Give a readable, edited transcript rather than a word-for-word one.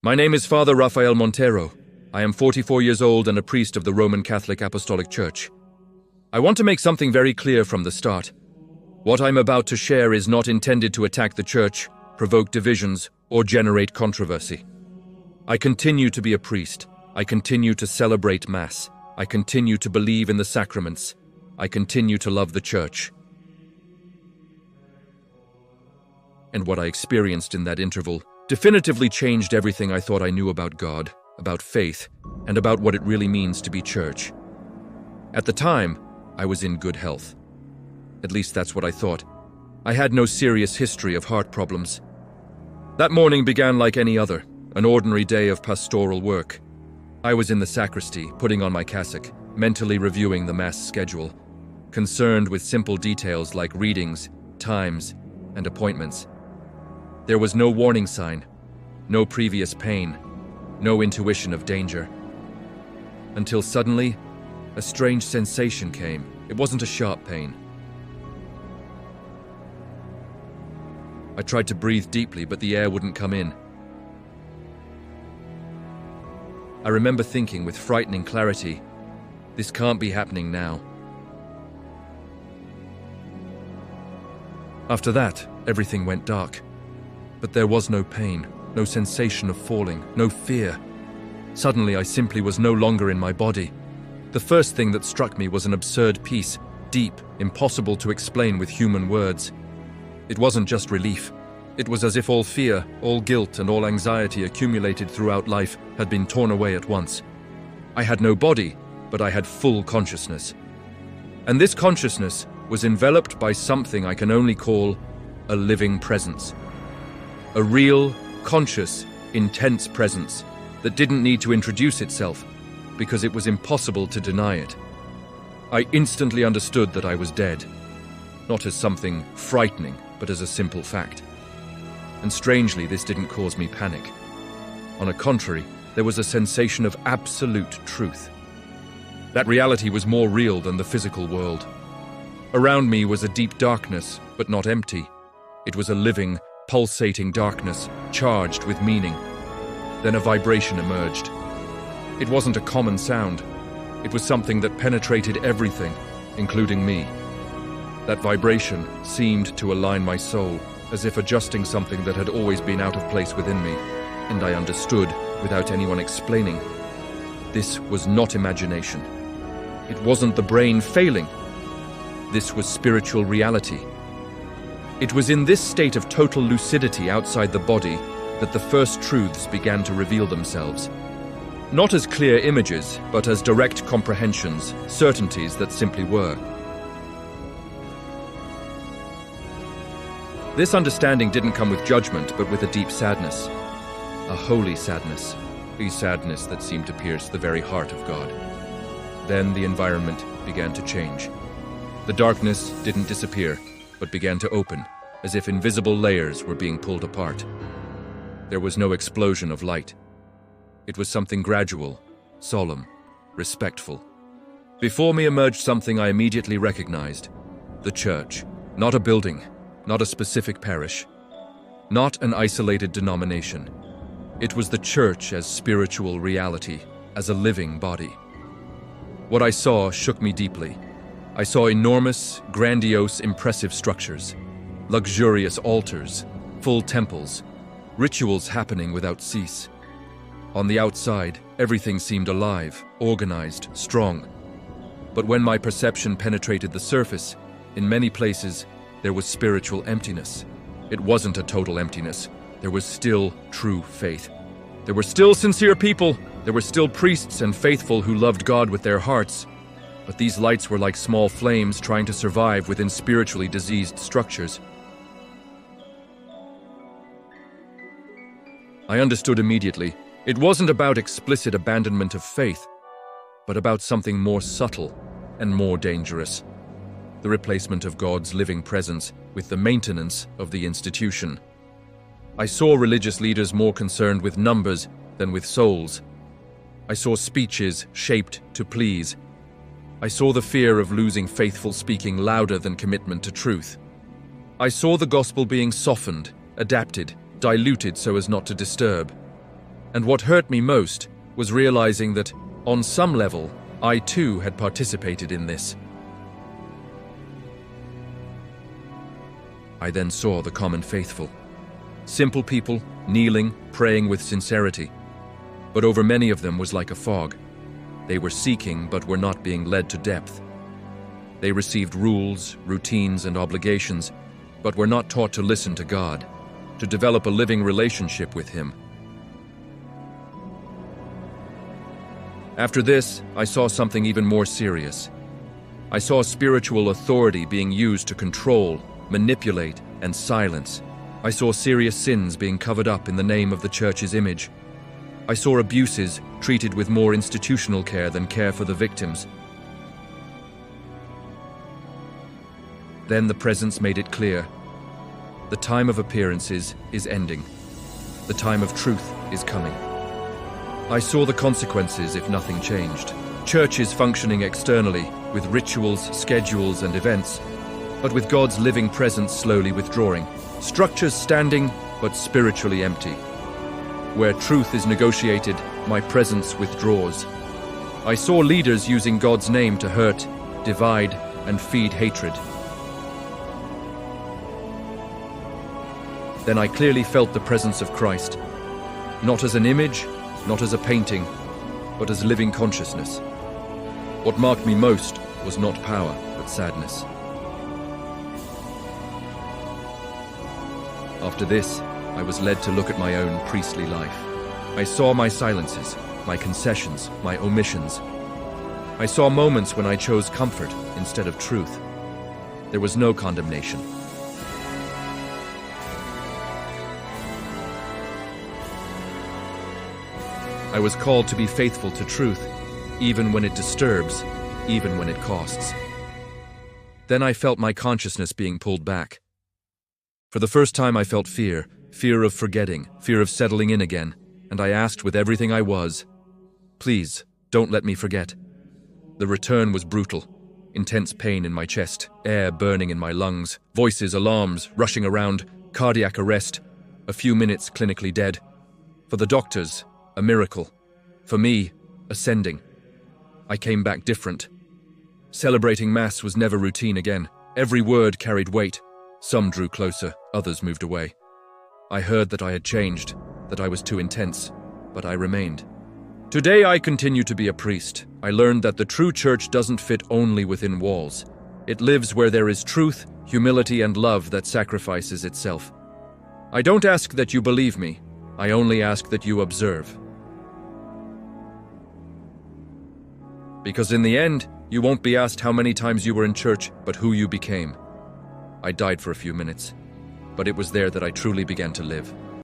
My name is Father Rafael Montero. I am 44 years old and a priest of the Roman Catholic Apostolic Church. I want to make something very clear from the start. What I'm about to share is not intended to attack the Church, provoke divisions, or generate controversy. I continue to be a priest. I continue to celebrate Mass. I continue to believe in the sacraments. I continue to love the Church. And what I experienced in that interval definitively changed everything I thought I knew about God, about faith, and about what it really means to be Church. At the time, I was in good health. At least that's what I thought. I had no serious history of heart problems. That morning began like any other, an ordinary day of pastoral work. I was in the sacristy, putting on my cassock, mentally reviewing the Mass schedule, concerned with simple details like readings, times, and appointments. There was no warning sign, no previous pain, no intuition of danger. Until suddenly, a strange sensation came. It wasn't a sharp pain. I tried to breathe deeply, but the air wouldn't come in. I remember thinking with frightening clarity, this can't be happening now. After that, everything went dark. But there was no pain, no sensation of falling, no fear. Suddenly, I simply was no longer in my body. The first thing that struck me was an absurd peace, deep, impossible to explain with human words. It wasn't just relief. It was as if all fear, all guilt, and all anxiety accumulated throughout life had been torn away at once. I had no body, but I had full consciousness. And this consciousness was enveloped by something I can only call a living presence. A real, conscious, intense presence that didn't need to introduce itself because it was impossible to deny it. I instantly understood that I was dead, not as something frightening, but as a simple fact. And strangely, this didn't cause me panic. On the contrary, there was a sensation of absolute truth. That reality was more real than the physical world. Around me was a deep darkness, but not empty. It was a living, pulsating darkness, charged with meaning. Then a vibration emerged. It wasn't a common sound. It was something that penetrated everything, including me. That vibration seemed to align my soul, as if adjusting something that had always been out of place within me, and I understood, without anyone explaining. This was not imagination. It wasn't the brain failing. This was spiritual reality. It was in this state of total lucidity outside the body that the first truths began to reveal themselves. Not as clear images, but as direct comprehensions, certainties that simply were. This understanding didn't come with judgment, but with a deep sadness. A holy sadness. A sadness that seemed to pierce the very heart of God. Then the environment began to change. The darkness didn't disappear, but began to open, as if invisible layers were being pulled apart. There was no explosion of light. It was something gradual, solemn, respectful. Before me emerged something I immediately recognized. The Church. Not a building, not a specific parish, not an isolated denomination. It was the Church as spiritual reality, as a living body. What I saw shook me deeply. I saw enormous, grandiose, impressive structures, luxurious altars, full temples, rituals happening without cease. On the outside, everything seemed alive, organized, strong. But when my perception penetrated the surface, in many places, there was spiritual emptiness. It wasn't a total emptiness. There was still true faith. There were still sincere people. There were still priests and faithful who loved God with their hearts. But these lights were like small flames trying to survive within spiritually diseased structures. I understood immediately. It wasn't about explicit abandonment of faith, but about something more subtle and more dangerous. The replacement of God's living presence with the maintenance of the institution. I saw religious leaders more concerned with numbers than with souls. I saw speeches shaped to please. I saw the fear of losing faithful speaking louder than commitment to truth. I saw the gospel being softened, adapted, diluted so as not to disturb. And what hurt me most was realizing that, on some level, I too had participated in this. I then saw the common faithful. Simple people, kneeling, praying with sincerity. But over many of them was like a fog. They were seeking but were not being led to depth. They received rules, routines, and obligations, but were not taught to listen to God, to develop a living relationship with Him. After this, I saw something even more serious. I saw spiritual authority being used to control, manipulate, and silence. I saw serious sins being covered up in the name of the church's image. I saw abuses treated with more institutional care than care for the victims. Then the presence made it clear. The time of appearances is ending. The time of truth is coming. I saw the consequences if nothing changed. Churches functioning externally, with rituals, schedules, and events, but with God's living presence slowly withdrawing. Structures standing, but spiritually empty. Where truth is negotiated, my presence withdraws. I saw leaders using God's name to hurt, divide, and feed hatred. Then I clearly felt the presence of Christ, not as an image, not as a painting, but as living consciousness. What marked me most was not power, but sadness. After this, I was led to look at my own priestly life. I saw my silences, my concessions, my omissions. I saw moments when I chose comfort instead of truth. There was no condemnation. I was called to be faithful to truth, even when it disturbs, even when it costs. Then I felt my consciousness being pulled back. For the first time I felt fear of forgetting, fear of settling in again, and I asked with everything I was, "Please, don't let me forget." The return was brutal. Intense pain in my chest, air burning in my lungs, voices, alarms, rushing around, cardiac arrest, a few minutes clinically dead. For the doctors, a miracle. For me, ascending. I came back different. Celebrating Mass was never routine again. Every word carried weight. Some drew closer, others moved away. I heard that I had changed, that I was too intense, but I remained. Today I continue to be a priest. I learned that the true church doesn't fit only within walls. It lives where there is truth, humility, and love that sacrifices itself. I don't ask that you believe me. I only ask that you observe. Because in the end, you won't be asked how many times you were in church, but who you became. I died for a few minutes, but it was there that I truly began to live.